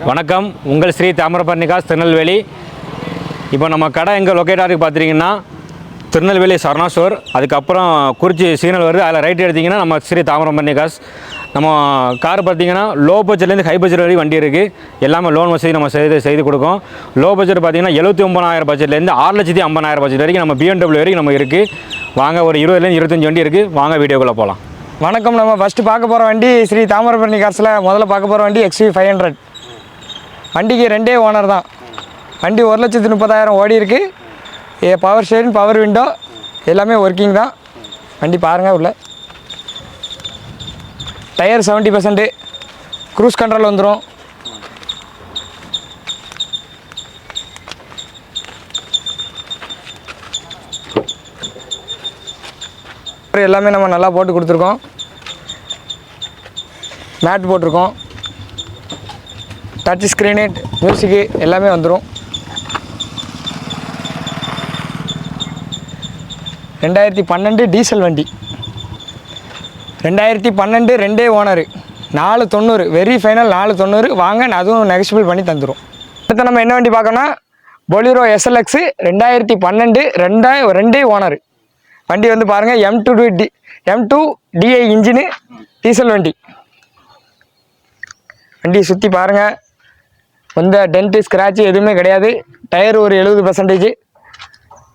வணக்கம். உங்கள் ஸ்ரீ தாமிரபரணி காஸ் திருநெல்வேலி. இப்போ நம்ம கடை எங்கே லொக்கேட் ஆகிருக்கு பார்த்துட்டிங்கன்னா திருநெல்வேலி சரணா ஸ்டோர், அதுக்கப்புறம் குறிச்சி சிக்னல் வருது, அதில் ரைட் எடுத்திங்கன்னா நம்ம ஸ்ரீ தாமிரபரணி காஸ். நம்ம கார் பார்த்திங்கன்னா லோ பட்ஜெட்லேருந்து ஹை பட்ஜெட் வரைக்கும் வண்டி இருக்குது. எல்லாமே லோன் வசதி நம்ம செய்து கொடுக்கும். லோ பட்ஜெட் பார்த்திங்கன்னா 79,000 பட்ஜெட்லேருந்து 6,50,000 பட்ஜெட் வரைக்கும் நம்ம BMW வரைக்கும் நம்ம இருக்குது. வாங்க, ஒரு 20லேருந்து 25 வண்டி இருக்குது. வாங்க வீடியோக்குள்ளே போகலாம். வணக்கம். நம்ம ஃபஸ்ட்டு பார்க்க போகிற வண்டி ஸ்ரீ தாமிரபரணி காசில் முதல்ல பார்க்க போகிற வண்டி XV500. வண்டிக்கு ரெண்டே ஓனர் தான். வண்டி 1,30,000 ஓடி இருக்குது. பவர் ஸ்டேரிங், பவர் விண்டோ எல்லாமே ஒர்க்கிங் தான். வண்டி பாருங்கள். உள்ள டயர் 70%, க்ரூஸ் கண்ட்ரோல் வந்துடும். எல்லாமே நம்ம நல்லா போட்டு கொடுத்துருக்கோம். மேட் போட்டிருக்கோம். டச் ஸ்க்ரீனு, மியூசிக்கு எல்லாமே வந்துடும். 2012 டீசல் வண்டி. 2012 ரெண்டே ஓனரு. 490, very final 490. வாங்க, அதுவும் நெகஷியபிள் பண்ணி தந்துடும். அடுத்து நம்ம என்ன வண்டி பார்க்கணும்னா பொலிரோ SLX 2012 ரெண்டே ஓனரு. வண்டி வந்து பாருங்கள், M2 DI இன்ஜினு, டீசல் வண்டி. வண்டி சுற்றி பாருங்கள், எந்த டென்ட்டு ஸ்க்ராட்சு எதுவுமே கிடையாது. டயர் ஒரு 70%.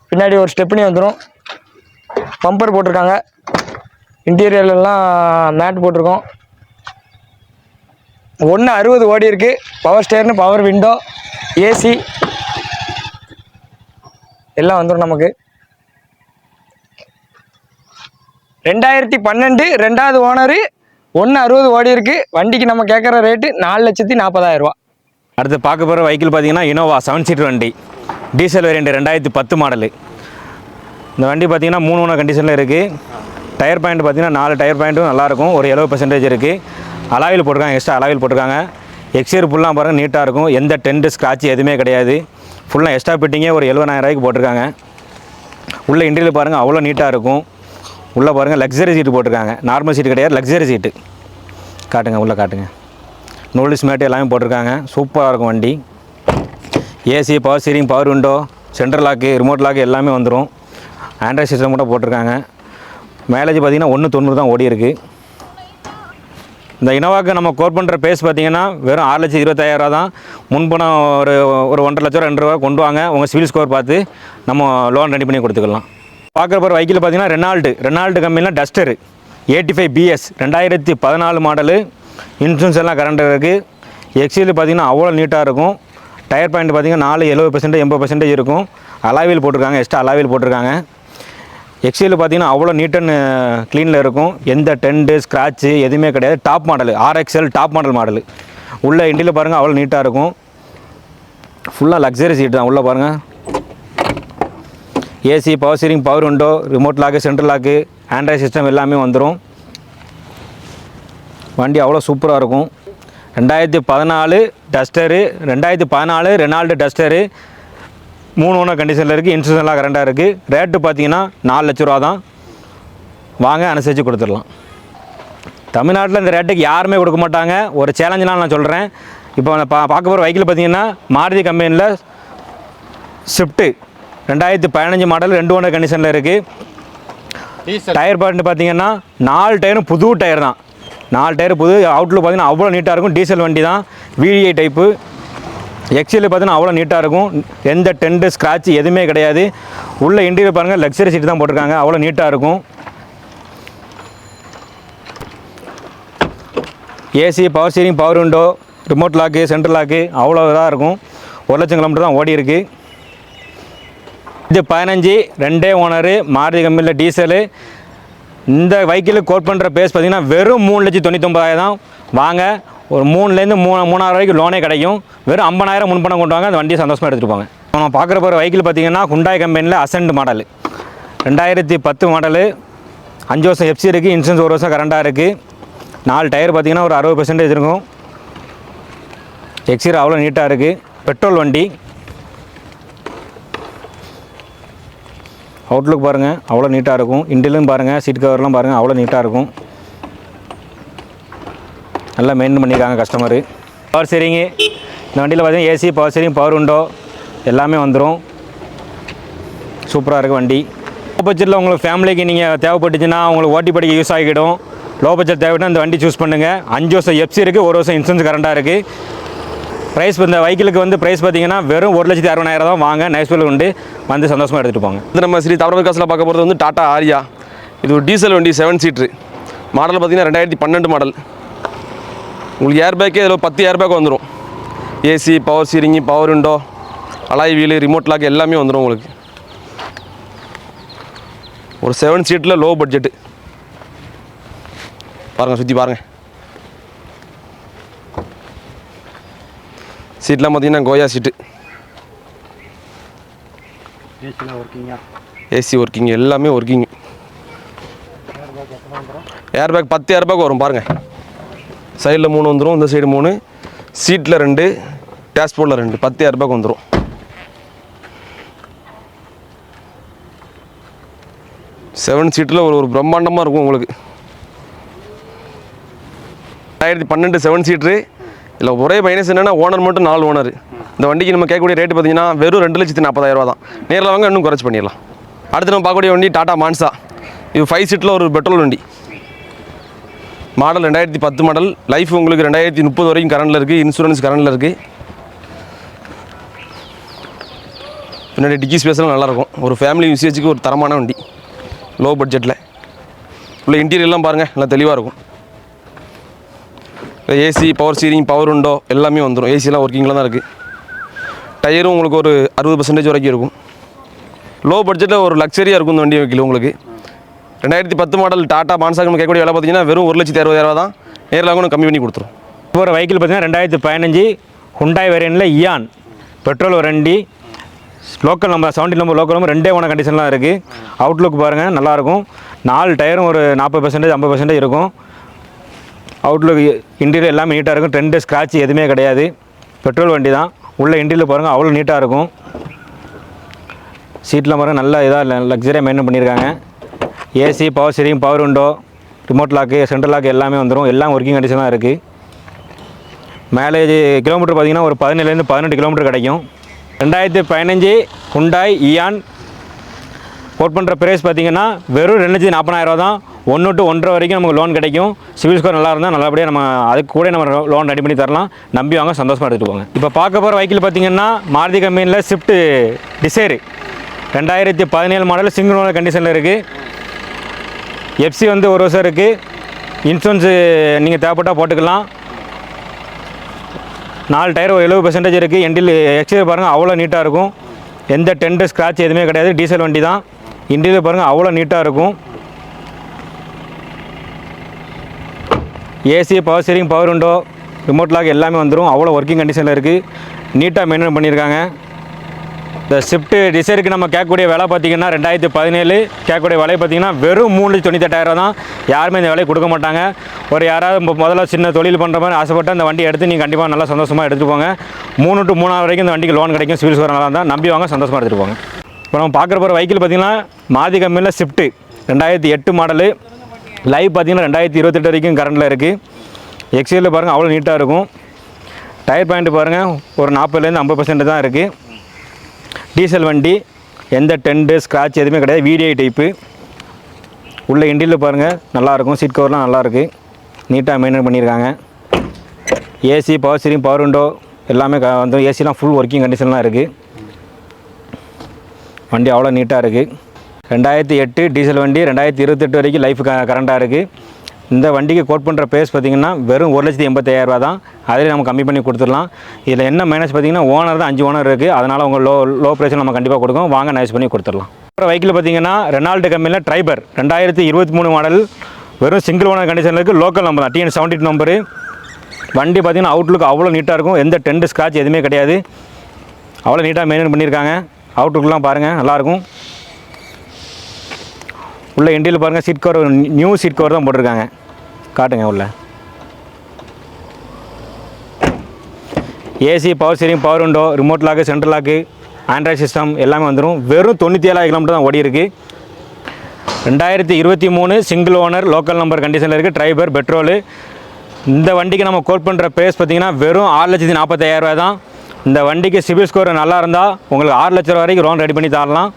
பின்னாடி ஒரு ஸ்டெப்னி வந்துடும். பம்பர் போட்டிருக்காங்க. இன்டீரியர்லாம் மேட் போட்டிருக்கோம். 160 ஓடி இருக்குது. பவர் ஸ்டேர்னு, பவர் விண்டோ, ஏசி எல்லாம் வந்துடும் நமக்கு. 2012 ரெண்டாவது ஓனரு, 160 ஓடி இருக்குது. வண்டிக்கு நம்ம கேட்குற ரேட்டு 4,40,000 ரூபா. அடுத்து பார்க்க போகிற வெஹிக்கிள் பார்த்திங்கன்னா இனோவா 7 சீட்டர் வண்டி, டீசல் வேரியண்ட், 2010 மாடலு. இந்த வண்டி பார்த்திங்கன்னா 3 ஓனர் கண்டிஷனில் இருக்குது. டயர் பாயிண்ட் பார்த்திங்கன்னா 4 டயர் பாயிண்ட்டும் நல்லாயிருக்கும். ஒரு 70% இருக்குது. அலாயில் போட்டிருக்காங்க, எக்ஸ்ட்ரா அலாயில் போட்டிருக்காங்க. எக்ஸ்டீரியர் ஃபுல்லாக பாருங்கள், நீட்டாக இருக்கும். எந்த டென்ட் ஸ்க்ராட்ச் எதுவுமே கிடையாது. ஃபுல்லாக எக்ஸ்ட்ரா ஃபிட்டிங்கே ஒரு 70,000 ரூபாய்க்கு போட்டிருக்காங்க. உள்ள இன்டீரியர் பாருங்கள், அவ்வளோ நீட்டாக இருக்கும். உள்ளே பாருங்கள், லக்ஸரி சீட்டு போட்டிருக்காங்க. நார்மல் சீட்டு கிடையாது, லக்ஸரி சீட்டு. காட்டுங்க, உள்ளே காட்டுங்க. நூல்ஸ் மேட்டு எல்லாமே போட்டிருக்காங்க. சூப்பராக இருக்கும் வண்டி. AC, power steering, power window, central lock, remote lock எல்லாமே வந்துடும். ஆண்ட்ராய்ட் சிஸ்டம் கூட போட்டிருக்காங்க. மைலேஜ் பார்த்திங்கன்னா 190 தான் ஓடி இருக்குது. இந்த இனோவாவுக்கு நம்ம கோட் பண்ணுற பேஸ் பார்த்திங்கன்னா வெறும் 6,25,000 தான். முன்பணம் ஒரு 1,50,000 2 ரூபா கொண்டு வாங்க. உங்கள் சிவில் ஸ்கோர் பார்த்து நம்ம லோன் ரெடி பண்ணி கொடுத்துக்கலாம். பார்க்குற போகிற வெஹிக்கிள் பார்த்திங்கன்னா ரெனால்டு கம்பெனியில் டஸ்டரு 85 BS 2014 மாடலு. இன்சூரன்ஸ் எல்லாம் கரண்ட் இருக்குது. எக்ஸில் பார்த்திங்கன்னா அவ்வளோ நீட்டாக இருக்கும். டயர் பாயிண்ட் பார்த்திங்கன்னா 70% 80% இருக்கும். அலாவில் போட்டிருக்காங்க, எக்ஸ்ட்ரா அலாவில் போட்டிருக்காங்க. எக்ஸில் பார்த்திங்கன்னா அவ்வளோ நீட் அண்ட் க்ளீனில் இருக்கும். எந்த டென்ட்டு ஸ்க்ராட்சு எதுவுமே கிடையாது. Top model, RXL top model. உள்ள இண்டியில் பாருங்கள், அவ்வளோ நீட்டாக இருக்கும். ஃபுல்லாக லக்ஸரி சீட்டு தான். உள்ளே பாருங்கள், AC, power steering, power window, remote lock, central lock, Android system எல்லாமே வந்துடும். வண்டி அவ்வளோ சூப்பராக இருக்கும். 2014 டஸ்டரு, 2014 ரெனால்டு டஸ்டரு, 3 ஓனர் கண்டிஷனில் இருக்குது. இன்சூரன்ஸ் எல்லாம் கரண்டாக இருக்குது. ரேட்டு பார்த்திங்கன்னா 4,00,000 ரூபா தான். வாங்க, அனுசரித்து கொடுத்துடலாம். தமிழ்நாட்டில் இந்த ரேட்டுக்கு யாருமே கொடுக்க மாட்டாங்க. ஒரு சேலஞ்செலாம் நான் சொல்கிறேன். இப்போ பார்க்க போகிற வெஹிக்கிள் பார்த்திங்கன்னா மாருதி கம்பெனியில் ஸ்விஃப்ட்டு 2015 மாடல், 2 ஓனர் கண்டிஷனில் இருக்குது. டயர் பாயிண்ட் பார்த்திங்கன்னா 4 டயரும் புது டயர் தான். 4 டயர் புது. அவுட்லுக் பார்த்திங்கன்னா அவ்வளோ நீட்டாக இருக்கும். டீசல் வண்டி தான், VDI டைப்பு. எக்ஸில் பார்த்திங்கன்னா அவ்வளோ நீட்டாக இருக்கும். எந்த டென்ட்டு ஸ்க்ராட்ச் எதுவுமே கிடையாது. உள்ள இன்டீரியர் பாருங்கள், லக்ஸரி சீட்டு தான் போட்டிருக்காங்க. அவ்வளோ நீட்டாக இருக்கும். AC, power steering, power window, remote lock, central lock அவ்வளோ இதாக இருக்கும். 1,00,000 கிலோமீட்டர் தான் ஓடி இருக்குது. இது 15 ரெண்டே ஓனரு, மாருதி கம்பெனியில் டீசலு. இந்த வெஹிக்கிளுக்கு கோட் பண்ணுற பேஸ் பார்த்திங்கன்னா வெறும் 3,99,000 தான். வாங்க, ஒரு 3,000 3,000 ரூபாய்க்கு லோனே கிடைக்கும். வெறும் 50,000 முன்பணம் கொண்டு வாங்க, அந்த வண்டியை சந்தோஷமாக எடுத்துகிட்டு போங்க. நம்ம பார்க்குற போகிற வெஹிக்கிள் பார்த்திங்கன்னா ஹுண்டாய் கம்பெனியில் அசென்ட் மாடலு, 2010 மாடலு, 5 வருஷம் FC இருக்குது. இன்சூரன்ஸ் 1 வருஷம் கரண்டாக இருக்குது. 4 டயர் பார்த்திங்கன்னா ஒரு 60% இருக்கும். எக்ஸீர் அவ்வளோ நீட்டாக இருக்குது. பெட்ரோல் வண்டி. அவுட்லுக் பாருங்கள், அவ்வளோ நீட்டாக இருக்கும். இண்டிலும் பாருங்கள், சீட் கவர்லாம் பாருங்கள், அவ்வளோ நீட்டாக இருக்கும். நல்லா மெயின்டைன் பண்ணியிருக்காங்க கஸ்டமரு. பவர் ஸ்டீரிங்கு, இந்த வண்டியில் பார்த்தீங்கன்னா AC, power steering, power window எல்லாமே வந்துடும். சூப்பராக இருக்குது வண்டி. லோ பட்ஜெட்டில் உங்களுக்கு ஃபேமிலிக்கு நீங்கள் தேவைப்பட்டுச்சுன்னா உங்களுக்கு ஓட்டி படிக்க யூஸ் ஆகிடும். லோ பட்ஜெட் தேவைன்னா இந்த வண்டி சூஸ் பண்ணுங்கள். 5 வருஷம் எஃப்சி இருக்குது, 1 வருஷம் இன்சூரன்ஸ் கரண்டாக இருக்குது. ப்ரைஸ் இந்த வெஹிக்கிளுக்கு வந்து ப்ரைஸ் பார்த்தீங்கன்னா வெறும் 1,60,000 தான். வாங்க, நைஸ்ஃபுல் உண்டு, வந்து சந்தோஷமாக எடுத்துகிட்டு போங்க. இது நம்ம ஸ்ரீ தவற விகாஸில் பார்க்க போகிறது வந்து டாடா ஆரியா. இது ஒரு டீசல் வண்டி, 7 சீட்ரு. மாடல் பார்த்தீங்கன்னா 2012 மாடல். உங்களுக்கு ஏர் பேக்கே இதில் 10 ஏர் பேக் வந்துடும். AC, power steering, power window, alloy wheel, remote lock எல்லாமே வந்துடும் உங்களுக்கு. ஒரு 7 சீட்டில் லோ பட்ஜெட்டு. பாருங்கள், சுற்றி பாருங்கள். சீட்லாம் பார்த்தீங்கன்னா கோயா சீட்டு. ஏசி ஒர்க்கிங், எல்லாமே working. Air bag 10 air bag வரும் பாருங்கள். சைடில் 3 வந்துடும், இந்த சைடு 3, சீட்டில் 2, டேஷ்போர்டில் 2, 10 ஏர் பேக் வந்துடும். செவன் சீட்டில் ஒரு பிரம்மாண்டமாக இருக்கும் உங்களுக்கு. 2012 7 சீட்ரு. இல்லை ஒரே மைனஸ் என்னென்னா ஓனர் மட்டும் 4 ஓனர். இந்த வண்டிக்கு நம்ம கேட்கக்கூடிய ரேட்டு பார்த்தீங்கன்னா வெறும் 2,40,000 தான். நேரில் வாங்க, இன்னும் குறைச்சி பண்ணிடலாம். அடுத்து நம்ம பார்க்கக்கூடிய வண்டி டாடா மான்சா. இது 5 சீட்டில் ஒரு பெட்ரோல் வண்டி. Model 2010 model. லைஃப் உங்களுக்கு 2030 வரைக்கும் கரண்டில் இருக்குது. இன்சூரன்ஸ் கரண்டில் இருக்குது. பின்னாடி டிக்கி ஸ்பேஸ்லாம் நல்லாயிருக்கும். ஒரு ஃபேமிலி யூசேஜுக்கு ஒரு தரமான வண்டி, லோ பட்ஜெட்டில். உள்ள இன்டீரியர்லாம் பாருங்கள், நல்லா தெளிவாக இருக்கும். AC, power steering, power window எல்லாமே வந்துடும். ஏசிலாம் ஒர்க்கிங்கில் தான் இருக்குது. டயரும் உங்களுக்கு ஒரு 60% வரைக்கும் இருக்கும். லோ பட்ஜெட்டில் ஒரு லக்ஸரியாக இருக்கும் இந்த வண்டி வைக்கல உங்களுக்கு. 2010 மாடல் டாடா மான்சாக்கு நம்ம கேட்கக்கூடிய விலை பார்த்தீங்கன்னா வெறும் 1,60,000 தான். நேரில் வாங்க, கம்மி பண்ணி கொடுத்துரும். இப்போ ஒரு வெஹிக்கிள் பார்த்தீங்கன்னா 2015 ஹுண்டாய் வேரியண்ட்டில் இயான் பெட்ரோல் வண்டி. Local number 70 number local number 2 ஓன கண்டிஷன்லாம் இருக்குது. அவுட்லுக் பாருங்கள், நல்லாயிருக்கும். 4 டயரும் ஒரு 40% 50% இருக்கும். அவுட்லுக் இன்டீரியர் எல்லாமே நீட்டாக இருக்கும். ட்ரெண்டு ஸ்க்ராட்ச் எதுவுமே கிடையாது. பெட்ரோல் வண்டி தான். உள்ள இன்டீரியர் பாருங்கள், அவ்வளோ நீட்டாக இருக்கும். சீட்டில் பாருங்கள், நல்லா இதாக லக்ஸரியாக மெயின்டைன் பண்ணியிருக்காங்க. AC, power steering, power window, remote lock, central lock எல்லாமே வந்துடும். எல்லாம் ஒர்க்கிங் கண்டிஷனாக இருக்குது. மைலேஜ் கிலோமீட்டர் பார்த்திங்கன்னா ஒரு 17 to 18 கிலோமீட்டர் கிடைக்கும். 2015 ஹுண்டாய் இயான் கோட் பண்ணுற ப்ரைஸ் பார்த்திங்கன்னா வெறும் 2,40,000 தான். 1 to 1.5 வரைக்கும் நமக்கு லோன் கிடைக்கும். சிவில் ஸ்கோர் நல்லா இருந்தால் நல்லபடியாக நம்ம அதுக்கு கூட நம்ம லோன் ரெடி பண்ணி தரலாம். நம்பி வாங்க, சந்தோஷமாக எடுத்துகிட்டு போங்க. இப்போ பார்க்க போகிற வெஹிக்கிள் பார்த்திங்கன்னா மாருதி கம்பெனியில் Swift desire 2017 model single owner கண்டிஷனில் இருக்குது. எஃப்சி வந்து 1 வருஷம் இருக்குது. இன்சூரன்ஸு நீங்கள் தேவைப்பட்டால் போட்டுக்கலாம். 4 டயர் 70% இருக்குது. எண்டில் எக்ஸ்டீரியர் பாருங்கள், அவ்வளோ நீட்டாக இருக்கும். எந்த டென்ட் ஸ்க்ராட்ச் எதுவுமே கிடையாது. டீசல் வண்டி தான். இன்டீரியர் பாருங்கள், அவ்வளோ நீட்டாக இருக்கும். AC, power steering, power window, remote lock எல்லாமே வந்துடும். அவ்வளோ ஒர்க்கிங் கண்டிஷனில் இருக்குது. நீட்டாக மெயின்டைன் பண்ணியிருக்காங்க. இந்த ஸ்விஃப்ட் டிசைருக்கு நம்ம கேட்கக்கூடிய விலை பார்த்திங்கன்னா 2017 கேட்கக்கூடிய விலை பார்த்திங்கன்னா வெறும் 3,98,000 தான். யாருமே இந்த விலையை கொடுக்க மாட்டாங்க. ஒரு யாராவது முதல்ல சின்ன தொழில் பண்ணுற மாதிரி ஆசைப்பட்டு அந்த வண்டி எடுத்து நீங்கள் கண்டிப்பாக நல்லா சந்தோஷமாக எடுத்துகிட்டு போங்க. 3 to 3 வரைக்கும் இந்த வண்டிக்கு லோன் கிடைக்கும். சிவில் ஸ்கோர் நல்லா தான். நம்பி வாங்க, சந்தோஷமாக எடுத்துகிட்டு போங்க. இப்போ நம்ம பார்க்குற போகிற வெஹிக்கிள் பார்த்திங்கன்னா மாருதி கம்பெனியில் ஸ்விஃப்ட் 2008 மாடலு. லைவ் பார்த்திங்கன்னா 2028 வரைக்கும் கரண்டில் இருக்குது. எக்ஸ்டீரியரில் பாருங்கள், அவ்வளோ நீட்டாக இருக்கும். டயர் பாயிண்ட் பாருங்கள், ஒரு 40% 50% தான் இருக்குது. டீசல் வண்டி, எந்த டென்ட்டு ஸ்க்ராட்ச் எதுவுமே கிடையாது. VDI type. உள்ள இன்டீரியர் பாருங்கள், நல்லாயிருக்கும். சீட் கவர்லாம் நல்லாயிருக்கு. நீட்டாக மெயின்டைன் பண்ணியிருக்காங்க. AC, power steering, power window எல்லாமே வந்து ஏசிலாம் ஃபுல் ஒர்க்கிங் கண்டிஷன்லாம் இருக்குது. வண்டி அவ்வளோ நீட்டாக இருக்குது. 2008 டீசல் வண்டி. 2028 வரைக்கும் லைஃப் கரண்டாக இருக்குது. இந்த வண்டிக்கு கோட் பண்ணுற ப்ரைஸ் பார்த்திங்கன்னா வெறும் 1,85,000 தான். அதிலே நம்ம கம்மி பண்ணி கொடுத்துடலாம். இதில் என்ன மைனஸ் பார்த்திங்கன்னா ஓனர் தான் 5 ஓனர் இருக்குது. அதனால் உங்கள் லோ ப்ரைஸில் நம்ம கண்டிப்பாக கொடுக்கும். வாங்க, நைஸ் பண்ணி கொடுத்துடலாம். அப்புறம் வெஹிக்கிள் பார்த்திங்கன்னா ரெனால்டு கம்பெனியில் ட்ரைபர் 2023 மாடல். வெறும் சிங்கிள் ஓனர் கண்டிஷனில் இருக்குது. லோக்கல் நம்பர் தான், TN 72 நம்பரு. வண்டி பார்த்திங்கன்னா அவுட்லுக் அவ்வளோ நீட்டாக இருக்கும். எந்த டென்ட் ஸ்க்ராட்ச் எதுவுமே கிடையாது. அவ்வளோ நீட்டாக மெயின்டைன் பண்ணியிருக்காங்க. அவுட்லுக்லாம் பாருங்கள், நல்லாயிருக்கும். உள்ள இன்டீரியர் பாருங்கள், seat cover new seat cover தான் போட்டிருக்காங்க. காட்டுங்க உள்ள. AC, power steering, power window, remote lock, central lock, Android system எல்லாமே வந்துடும். வெறும் 97,000 கிலோமீட்டர் தான் ஓடி இருக்குது. 2023 சிங்கிள் ஓனர் லோக்கல் நம்பர் கண்டிஷனில் இருக்குது. Triber petrol. இந்த வண்டிக்கு நம்ம கோட் பண்ணுற ப்ரைஸ் பார்த்தீங்கன்னா வெறும் 6,45,000 தான். இந்த வண்டிக்கு சிபில் ஸ்கோர் நல்லா இருந்தால் உங்களுக்கு 6 லட்சம் வரைக்கும் லோன் ரெடி பண்ணி தரலாம்.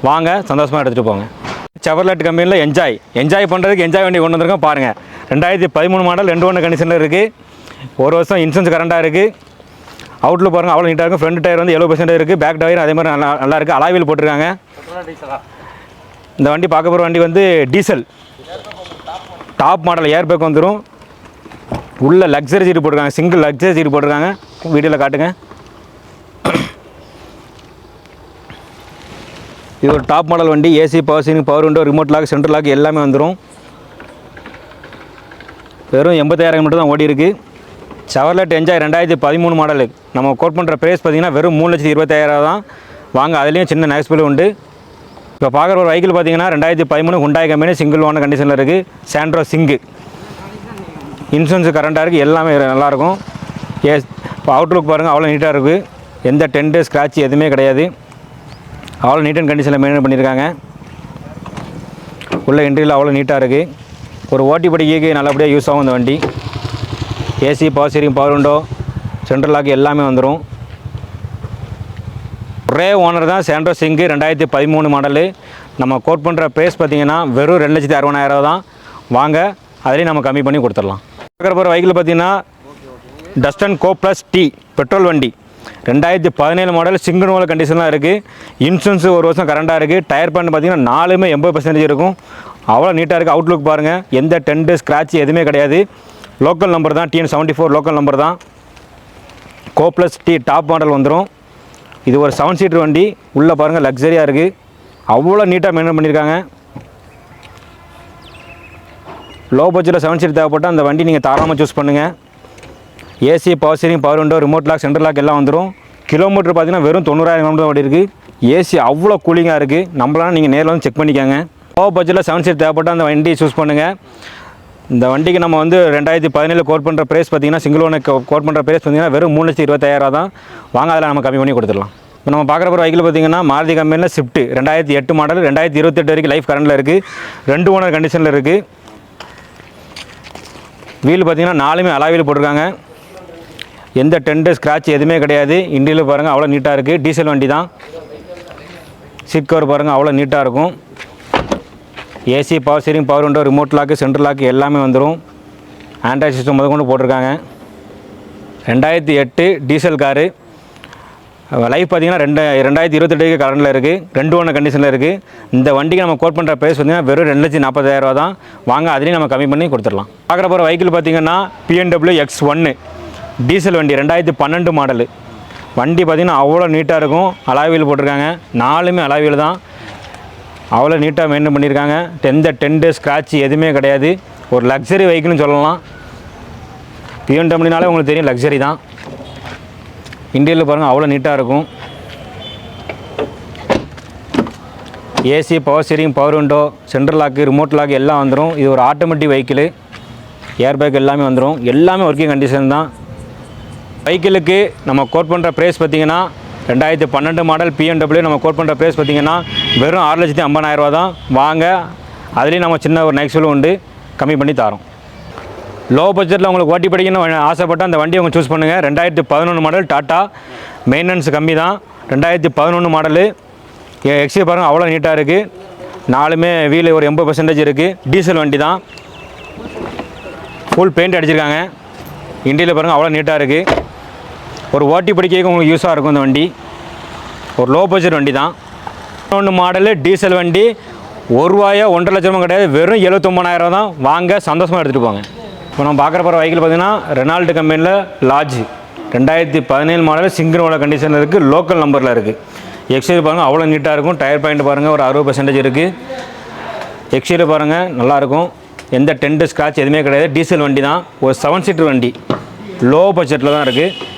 வாங்க சந்தோஷமாக எடுத்துகிட்டு போங்க. செவர்லெட் கம்பெனியில் என்ஜாய் பண்ணுறதுக்கு என்ஜாய் வண்டி கொண்டு வந்திருக்கோம் பாருங்கள். 2013 மாடல் 2 கண்டிஷனில் இருக்குது. 1 வருஷம் இன்சூரன்ஸ் கரண்டாக இருக்குது. அவுட்லுக் பாருங்கள் அவ்வளோ நீட்டாக இருக்கும். ஃப்ரண்ட் டயர் வந்து 70% இருக்குது. பேக் டயர் அதே மாதிரி நல்லா இருக்குது. அலாவில் போட்டிருக்காங்க. இந்த வண்டி பார்க்க போகிற வண்டி வந்து diesel top model airbag வந்துடும். உள்ள லக்ஸரி சீட் போட்டிருக்காங்க. சிங்கிள் லக்ஸரி சீட் போட்டிருக்காங்க. வீடியோவில் காட்டுங்க. இது ஒரு டாப் மாடல் வண்டி. AC, power steering, power window, remote lock, central lock எல்லாமே வந்துடும். வெறும் 85,000 மட்டும் தான் ஓடி இருக்குது. Chevrolet Enjoy 2013 model. நம்ம கோட் பண்ணுற ப்ரைஸ் பார்த்தீங்கன்னா வெறும் 3,25,000 தான். வாங்க அதுலேயும் சின்ன நெக்ஸ்பிள் உண்டு. இப்போ பார்க்குற ஒரு வெஹிக்கிள் பார்த்தீங்கன்னா 2013 ஹுண்டாய் கம்பெனி சிங்கிள் ஓனர் கண்டிஷனில் இருக்குது. சாண்ட்ரோ சிங்கு. இன்சூரன்ஸ் கரண்டாக இருக்குது. எல்லாமே நல்லாயிருக்கும். இப்போ அவுட்லுக் பாருங்கள் அவ்வளோ நீட்டாக இருக்குது. எந்த டென்ட்டு ஸ்க்ராட்ச் எதுவுமே கிடையாது. அவ்வளோ நீட் அண்ட் கண்டிஷனில் மெயின்டைன் பண்ணியிருக்காங்க. உள்ள இன்டீரியல் அவ்வளோ நீட்டாக இருக்குது. ஒரு ஓட்டி படிக்கைக்கு நல்லபடியாக யூஸ் ஆகும் இந்த வண்டி. AC, power steering, power window, central lock எல்லாமே வந்துடும். ஒரே ஓனர் தான் சாண்ட்ரோ சிங்கு 2013 மாடலு. நம்ம கோட் பண்ணுற ப்ரைஸ் பார்த்தீங்கன்னா வெறும் 2,60,000 தான். வாங்க அதுலேயும் நம்ம கம்மி பண்ணி கொடுத்துடலாம். பார்க்குற போகிற வெஹிக்கிள் பார்த்தீங்கன்னா டஸ்டன் கோ ப்ளஸ் டி பெட்ரோல் வண்டி 2017 மாடல் சிங்கிள் ஓனர் கண்டிஷன்லாம் இருக்குது. இன்சூரன்ஸ் 1 வருஷம் கரண்டாக இருக்குது. டயர் பேண்ட் பார்த்தீங்கன்னா 4மே 80% இருக்கும். அவ்வளோ நீட்டாக இருக்குது. அவுட்லுக் பாருங்கள் எந்த டென்ட்டு ஸ்க்ராட்ச் எதுவுமே கிடையாது. லோக்கல் நம்பர் தான். TN74 லோக்கல் நம்பர் தான். கோ ப்ளஸ் டி டாப் மாடல் வந்துடும். இது ஒரு 7 சீட்டர் வண்டி. உள்ளே பாருங்கள் லக்ஸரியாக இருக்குது. அவ்வளோ நீட்டாக மெயின்டைன் பண்ணியிருக்காங்க. லோ பட்ஜெட்டில் 7 சீட் தேவைப்பட்டால் அந்த வண்டி நீங்கள் தாராளமாக சூஸ் பண்ணுங்கள். AC, power steering, power window, remote lock, central lock எல்லாம் வந்துடும். கிலோமீட்டர் பார்த்தீங்கன்னா வெறும் 90,000 கிலோமீட்டர் ஓடி இருக்குது. ஏசி அவ்வளோ கூலிங்காக இருக்குது. நம்மளால நீங்கள் நேரில் வந்து செக் பண்ணிக்கோங்க. லோ பட்ஜெட்டில் 7 சீட் தேவைப்பட்டால் அந்த வண்டியை சூஸ் பண்ணுங்கள். இந்த வண்டிக்கு நம்ம வந்து 2017 கோட் பண்ணுற ப்ரைஸ் பார்த்தீங்கன்னா சிங்கிள் ஓனர் கோட் பண்ணுற ப்ரைஸ் பார்த்தீங்கன்னா வெறும் 3,25,000 தான். வாங்க அதில் நம்ம கம்மி பண்ணி கொடுத்துடலாம். இப்போ நம்ம பார்க்குற போகிற வெஹிக்கிள் பார்த்தீங்கன்னா மாருதி கம்பெனியில் ஸ்விஃப்ட் 2008 மாடல் 2028 வரைக்கும் லைஃப் கரண்டில் இருக்குது. 2 ஓனர் கண்டிஷனில் இருக்குது. வீல் பார்த்தீங்கன்னா 4மே அலாவில் போட்டிருக்காங்க. எந்த டென்ட்டு ஸ்க்ராட்ச் எதுவுமே கிடையாது. இன்டீரியல் பாருங்கள் அவ்வளோ நீட்டாக இருக்குது. டீசல் வண்டி தான். சீட் கவர் பாருங்கள் அவ்வளோ நீட்டாக இருக்கும். AC, power steering, power window, remote lock, central lock எல்லாமே வந்துடும். ஆண்ட்ராய்ட் சிஸ்டம் முதற்கொண்டு போட்டிருக்காங்க. 2008 டீசல் காரு. லைஃப் பார்த்தீங்கன்னா 2028 கரண்டில் இருக்குது. 2 ஓனர் கண்டிஷனில் இருக்குது. இந்த வண்டிக்கு நம்ம கோட் பண்ணுற ப்ரைஸ் பார்த்தீங்கன்னா வெறும் 2,40,000 தான். வாங்க அதுலேயும் நம்ம கம்மி பண்ணி கொடுத்துடலாம். பார்க்குற போகிற வெஹிக்கிள் பார்த்தீங்கன்னா BMW X1 டீசல் வண்டி 2012 மாடலு. வண்டி பார்த்திங்கன்னா அவ்வளோ நீட்டாக இருக்கும். அலாவில் போட்டிருக்காங்க. 4மே அலாவில் தான். அவ்வளோ நீட்டாக மெயின்டைன் பண்ணியிருக்காங்க. எந்த டென்ட்டு ஸ்க்ராட்ச் எதுவுமே கிடையாது. ஒரு லக்ஸரி வெஹிக்கிள்னு சொல்லலாம். BMWனாலே உங்களுக்கு தெரியும் லக்ஸரி தான். இன்டீரியல் பாருங்கள் அவ்வளோ நீட்டாக இருக்கும். AC, power steering, power window, central lock, remote lock எல்லாம் வந்துடும். இது ஒரு ஆட்டோமேட்டிக் வெஹிக்கிள். ஏர் பேக் எல்லாமே வந்துடும். எல்லாமே ஒர்க்கிங் கண்டிஷன் தான். வெஹிக்கிளுக்கு நம்ம கோட் பண்ணுற ப்ரைஸ் பார்த்திங்கன்னா 2012 மாடல் BMW நம்ம கோட் பண்ணுற ப்ரைஸ் பார்த்திங்கன்னா வெறும் 6,50,000 தான். வாங்க அதுலேயும் நம்ம சின்ன ஒரு நெக்ஸ்ட் உண்டு கம்மி பண்ணி தரோம். லோ பட்ஜெட்டில் உங்களுக்கு ஓட்டி படிக்கணும்னு ஆசைப்பட்டால் அந்த வண்டியை அவங்க சூஸ் பண்ணுங்கள். 2011 மாடல் டாட்டா. மெயின்டெனன்ஸ் கம்மி தான். 2011 மாடலு. எக்ஸி பாருங்கள் அவ்வளோ நீட்டாக இருக்குது. 4மே வீல் ஒரு 80% இருக்குது. டீசல் வண்டி தான். ஃபுல் பெயிண்ட் அடிச்சிருக்காங்க. இன்டீரியல் பாருங்கள் அவ்வளோ நீட்டாக இருக்குது. ஒரு ஓட்டி படிக்க உங்களுக்கு யூஸாக இருக்கும் இந்த வண்டி. ஒரு லோ பட்ஜெட் வண்டி தான். 11 மாடலு டீசல் வண்டி. ₹1 1,50,000 லட்சமும் கிடையாது. வெறும் 79,000 தான். வாங்க சந்தோஷமாக எடுத்துகிட்டு போங்க. இப்போ நம்ம பார்க்குற போகிற வெஹிக்கிள் பார்த்தீங்கன்னா ரெனால்ட் கம்பெனியில் லார்ஜ் 2017 மாடல் சிங்கிள் ஓனர் கண்டிஷனில் இருக்குது. லோக்கல் நம்பரில் இருக்குது. எக்ஸ்டீரியர் பாருங்கள் அவ்வளோ நீட்டாக இருக்கும். டயர் பாயிண்ட் பாருங்கள் ஒரு 60% இருக்குது. எக்ஸ்டீரியர் பாருங்கள் நல்லாயிருக்கும். எந்த டென்ட்டு ஸ்க்ராட்ச் எதுவுமே கிடையாது. டீசல் வண்டி தான். ஒரு 7 சீட்டர் வண்டி. லோ பட்ஜெட்டில் தான் இருக்குது.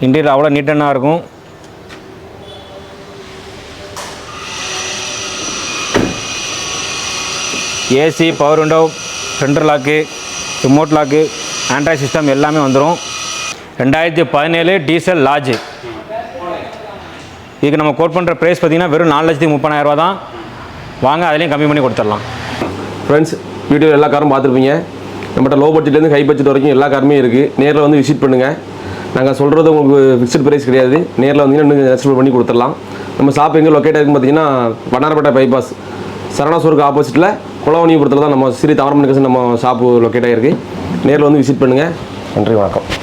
இன்டீரியர் அவ்வளோ நீட்டாக இருக்கும். AC, power window, central lock, remote lock, Android system எல்லாமே வந்துடும். 2017 டீசல் லார்ஜ். இதுக்கு நம்ம கோட் பண்ணுற ப்ரைஸ் பார்த்திங்கன்னா வெறும் 4,30,000 தான். வாங்க அதுலேயும் கம்மி பண்ணி கொடுத்துடலாம். ஃப்ரெண்ட்ஸ் வீடியோ எல்லா காரும் பார்த்துருப்பீங்க. நம்மகிட்ட லோ பட்ஜெட்லேருந்து ஹை பட்ஜெட் வரைக்கும் எல்லா காருமே இருக்குது. நேரில் வந்து விசிட் பண்ணுங்கள். நாங்கள் சொல்கிறது உங்களுக்கு ஃபிக்ஸ்ட் ப்ரைஸ் கிடையாது. நேரில் வந்தீங்கன்னா இன்னும் அட்ஜஸ்ட் பண்ணி கொடுத்துடலாம். நம்ம ஷாப் எங்கே லொக்கேட் ஆகிருக்குன்னு பார்த்தீங்கன்னா வண்ணாரப்பேட்டை பைபாஸ் சரணாசூருக்கு ஆப்போசிட்டில் குளவணிபுரத்தில் தான் நம்ம ஸ்ரீ தாமரமணி நம்ம ஷாப்பு லொக்கேட் ஆகிருக்கு. நேரில் வந்து விசிட் பண்ணுங்கள். நன்றி, வணக்கம்.